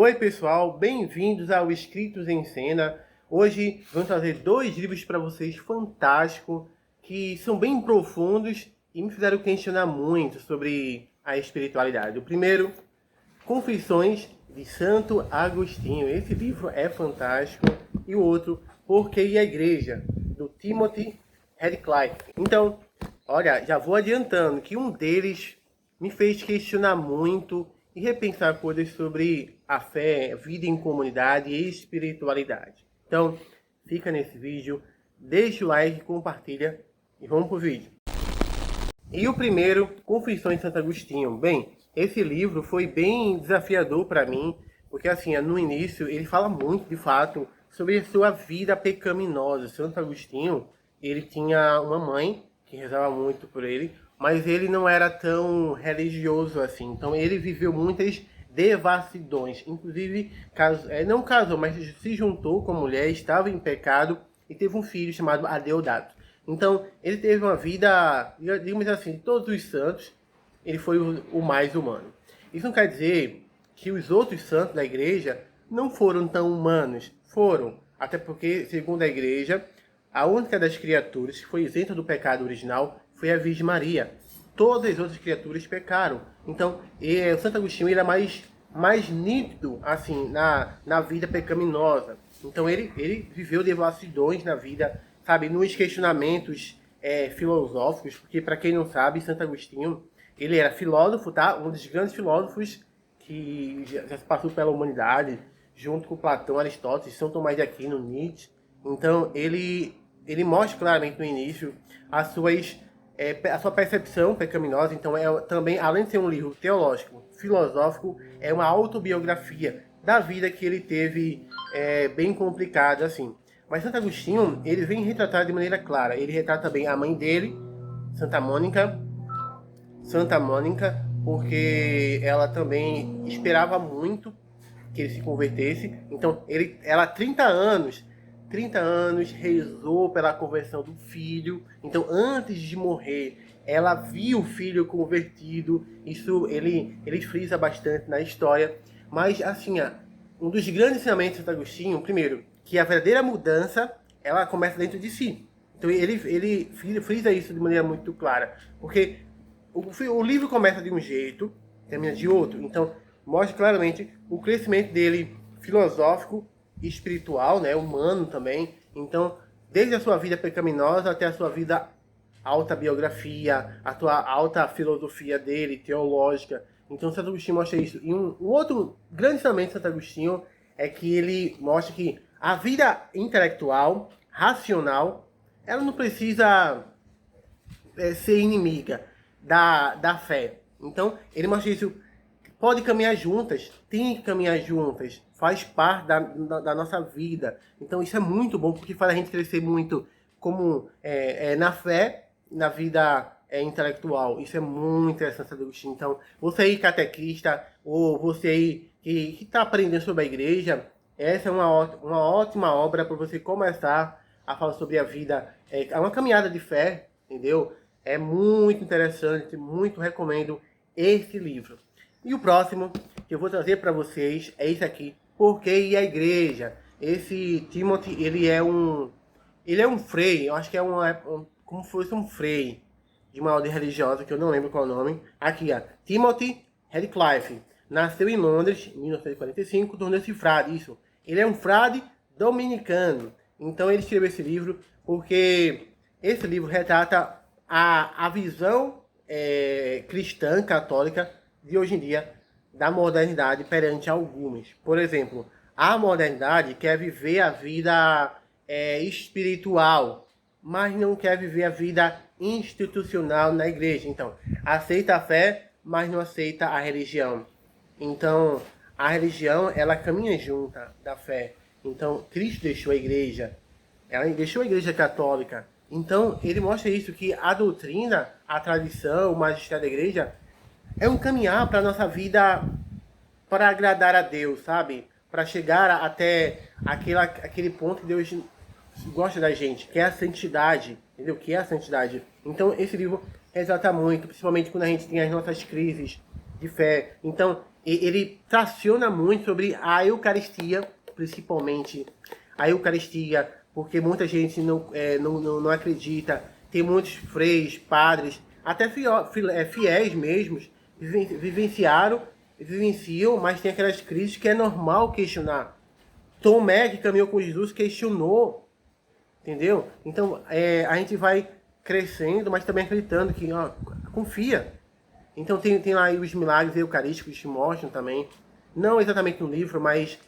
Oi pessoal, bem-vindos ao Escritos em Cena. Hoje vamos trazer dois livros para vocês fantásticos, que são bem profundos e me fizeram questionar muito sobre a espiritualidade. O primeiro, Confissões de Santo Agostinho. Esse livro é fantástico. E o outro, Por que a Igreja, do Timothy Radcliffe. Então, olha, já vou adiantando que um deles me fez questionar muito e repensar coisas sobre a fé, vida em comunidade e espiritualidade. Então, fica nesse vídeo, deixa o like, compartilha e vamos pro vídeo. E o primeiro, Confissões de Santo Agostinho. Bem, esse livro foi bem desafiador para mim, porque assim, no início ele fala muito, de fato, sobre a sua vida pecaminosa. Santo Agostinho, ele tinha uma mãe que rezava muito por ele, mas ele não era tão religioso assim. Então ele viveu muitas devassidões. Inclusive, não casou, mas se juntou com a mulher, estava em pecado e teve um filho chamado Adeodato. Então, ele teve uma vida, digamos assim, de todos os santos, ele foi o mais humano. Isso não quer dizer que os outros santos da igreja não foram tão humanos. Foram, até porque, segundo a igreja, a única das criaturas que foi isenta do pecado original foi a Virgem Maria. Todas as outras criaturas pecaram. Então, o Santo Agostinho era mais nítido assim, na vida pecaminosa. Então, ele viveu devassidões na vida, sabe, nos questionamentos filosóficos, porque, para quem não sabe, Santo Agostinho, ele era filósofo, tá? Um dos grandes filósofos que já se passou pela humanidade, junto com Platão, Aristóteles, São Tomás de Aquino, Nietzsche. Então, ele mostra claramente no início a sua percepção pecaminosa. Então, também, além de ser um livro teológico, filosófico, é uma autobiografia da vida que ele teve bem complicada, assim. Mas Santo Agostinho, ele vem retratar de maneira clara. Ele retrata bem a mãe dele, Santa Mônica, porque ela também esperava muito que ele se convertesse. Então, ela 30 anos rezou pela conversão do filho. Então, antes de morrer, ela viu o filho convertido. Isso ele frisa bastante na história. Mas, assim, um dos grandes ensinamentos de Santo Agostinho, primeiro, que a verdadeira mudança, ela começa dentro de si. Então, ele frisa isso de maneira muito clara. Porque o livro começa de um jeito, termina de outro. Então, mostra claramente o crescimento dele filosófico, espiritual, né, humano também. Então, desde a sua vida pecaminosa até a sua vida alta biografia, a tua alta filosofia dele, teológica. Então, Santo Agostinho mostra isso. E um outro grande ensinamento de Santo Agostinho é que ele mostra que a vida intelectual, racional, ela não precisa ser inimiga da fé. Então, ele mostra isso. Pode caminhar juntas, tem que caminhar juntas, faz parte da nossa vida. Então isso é muito bom, porque faz a gente crescer muito como na fé, na vida intelectual. Isso é muito interessante, Santo Agostinho. Então, você aí catequista, ou você aí que está aprendendo sobre a igreja, essa é uma ótima obra para você começar a falar sobre a vida. É uma caminhada de fé, entendeu? É muito interessante, muito recomendo esse livro. E o próximo que eu vou trazer para vocês é esse aqui, Por que a Igreja? Esse Timothy, ele é um frei, eu acho que como se fosse um frei de uma ordem religiosa, que eu não lembro qual é o nome. Aqui, Timothy Radcliffe. Nasceu em Londres, em 1945, tornou-se frade, isso. Ele é um frade dominicano. Então ele escreveu esse livro porque esse livro retrata a visão cristã, católica, de hoje em dia, da modernidade perante algumas. Por exemplo, a modernidade quer viver a vida espiritual, mas não quer viver a vida institucional na igreja. Então, aceita a fé, mas não aceita a religião. Então, a religião, ela caminha junta da fé. Então, Cristo deixou a igreja, ela deixou a igreja católica. Então, ele mostra isso, que a doutrina, a tradição, o magistério da igreja é um caminhar para a nossa vida, para agradar a Deus, sabe? Para chegar até aquele ponto que Deus gosta da gente, que é a santidade, entendeu? Que é a santidade. Então, esse livro retrata muito, principalmente quando a gente tem as nossas crises de fé. Então, ele traciona muito sobre a Eucaristia, principalmente a Eucaristia, porque muita gente não acredita, tem muitos freios, padres, até fiéis mesmos, vivenciam, mas tem aquelas crises que é normal questionar. Tomé, que caminhou com Jesus, questionou, entendeu? Então, a gente vai crescendo, mas também acreditando que, ó, confia. Então tem lá os milagres eucarísticos que mostram também, não exatamente no livro, mas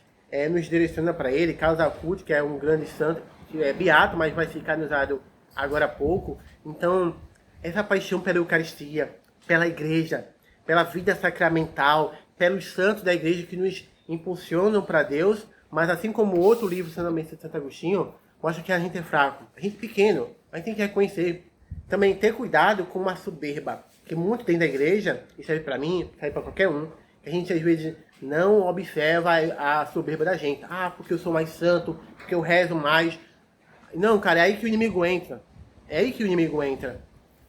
nos direciona para ele. Carlos Acutis, que é um grande santo, que é beato, mas vai ser canonizado agora há pouco. Então, essa paixão pela Eucaristia, pela igreja, pela vida sacramental, pelos santos da igreja que nos impulsionam para Deus, mas assim como outro livro, Santo Agostinho, mostra que a gente é fraco, a gente é pequeno, a gente tem que reconhecer. Também ter cuidado com uma soberba, que muito tem da igreja, e serve para mim, serve para qualquer um, que a gente às vezes não observa a soberba da gente. Ah, porque eu sou mais santo, porque eu rezo mais. Não, cara, é aí que o inimigo entra. É aí que o inimigo entra.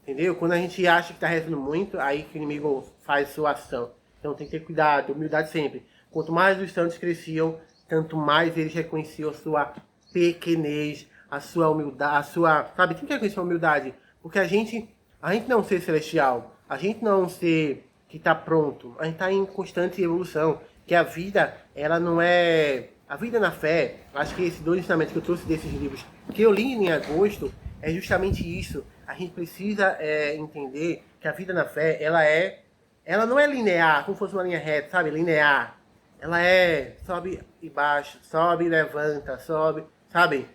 Entendeu? Quando a gente acha que está rezando muito, aí que o inimigo faz sua ação. Então tem que ter cuidado, humildade sempre. Quanto mais os santos cresciam, tanto mais eles reconheciam a sua pequenez, a sua humildade, a sua... Sabe, quem quer conhecer a humildade? Porque a gente não é um ser celestial, a gente não é um ser que está pronto, a gente está em constante evolução, que a vida, ela não é... A vida na fé, acho que esses dois ensinamentos que eu trouxe desses livros, que eu li em agosto, é justamente isso. A gente precisa entender que a vida na fé, ela não é linear, como se fosse uma linha reta, sabe? Linear. Ela sobe e baixa, sobe e levanta, sobe, sabe?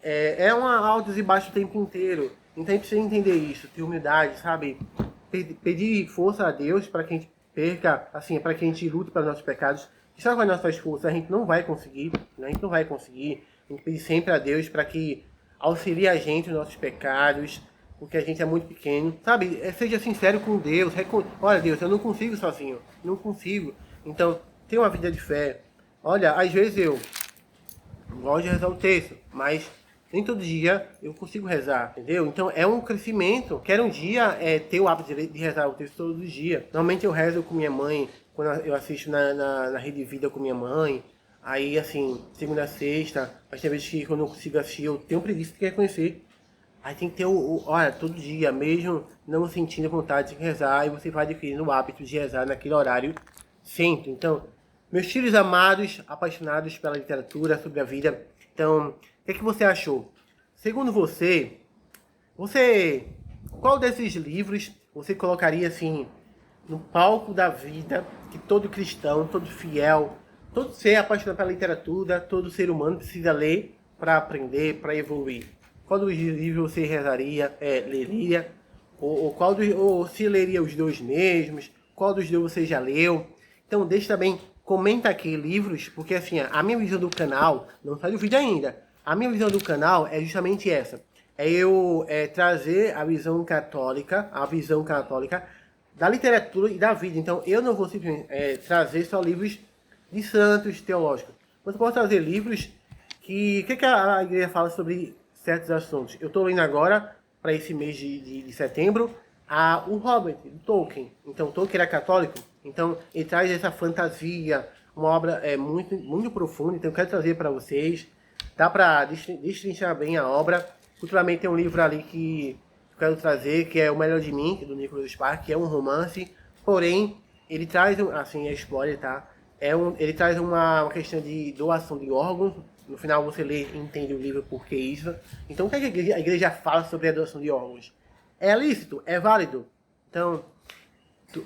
É uma altos e baixos o tempo inteiro. Então a gente precisa entender isso, ter humildade, sabe? Pedir força a Deus para que a gente perca, assim, para que a gente lute para os nossos pecados. E só com as nossas forças a gente não vai conseguir, né? A gente não vai conseguir. A gente pedir sempre a Deus para que auxilie a gente nos nossos pecados, porque a gente é muito pequeno, sabe? Seja sincero com Deus. Olha, Deus, eu não consigo sozinho, não consigo. Então, tenha uma vida de fé. Olha, às vezes eu gosto de rezar o texto, mas nem todo dia eu consigo rezar, entendeu? Então é um crescimento. Quero um dia ter o hábito de rezar o texto todos os dias. Normalmente eu rezo com minha mãe, quando eu assisto na Rede Vida com minha mãe. Aí, assim, segunda a sexta, mas tem vezes que quando eu não consigo assistir, eu tenho preguiça de reconhecer. Aí tem que ter olha, todo dia, mesmo não sentindo vontade de rezar, e você vai adquirindo o hábito de rezar naquele horário sempre. Então, meus filhos amados, apaixonados pela literatura, sobre a vida, então, o que você achou? Segundo qual desses livros você colocaria assim no palco da vida que todo cristão, todo fiel, todo ser apaixonado pela literatura, todo ser humano precisa ler para aprender, para evoluir? Qual dos livros você leria? Ou se leria os dois mesmos? Qual dos dois você já leu? Então deixa também, comenta aqui livros, porque assim, a minha visão do canal, não sai do vídeo ainda, a minha visão do canal é justamente essa. É eu trazer a visão católica da literatura e da vida. Então eu não vou simplesmente trazer só livros de santos teológicos. Mas eu posso trazer livros que a igreja fala sobre certos assuntos. Eu estou lendo agora, para esse mês de setembro, o Robert, do Tolkien. Então, Tolkien era católico, então ele traz essa fantasia, uma obra muito, muito profunda, então eu quero trazer para vocês. Dá para destrinchar bem a obra. Futuramente tem um livro ali que eu quero trazer, que é O Melhor de Mim, do Nicholas Sparks, que é um romance, porém, ele traz, assim, é spoiler, tá? Ele traz uma questão de doação de órgãos. No final você lê e entende o livro por que isso. Então o que a igreja fala sobre a doação de órgãos? É lícito? É válido? Então,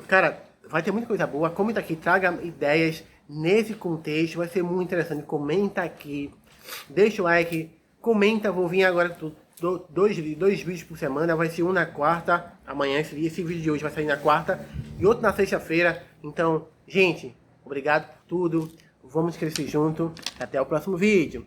cara, vai ter muita coisa boa. Comenta aqui, traga ideias nesse contexto. Vai ser muito interessante. Comenta aqui. Deixa o like. Comenta. Vou vir agora com dois vídeos por semana. Vai ser um na quarta. Amanhã, esse vídeo de hoje vai sair na quarta. E outro na sexta-feira. Então, gente, obrigado por tudo. Vamos crescer junto. Até o próximo vídeo.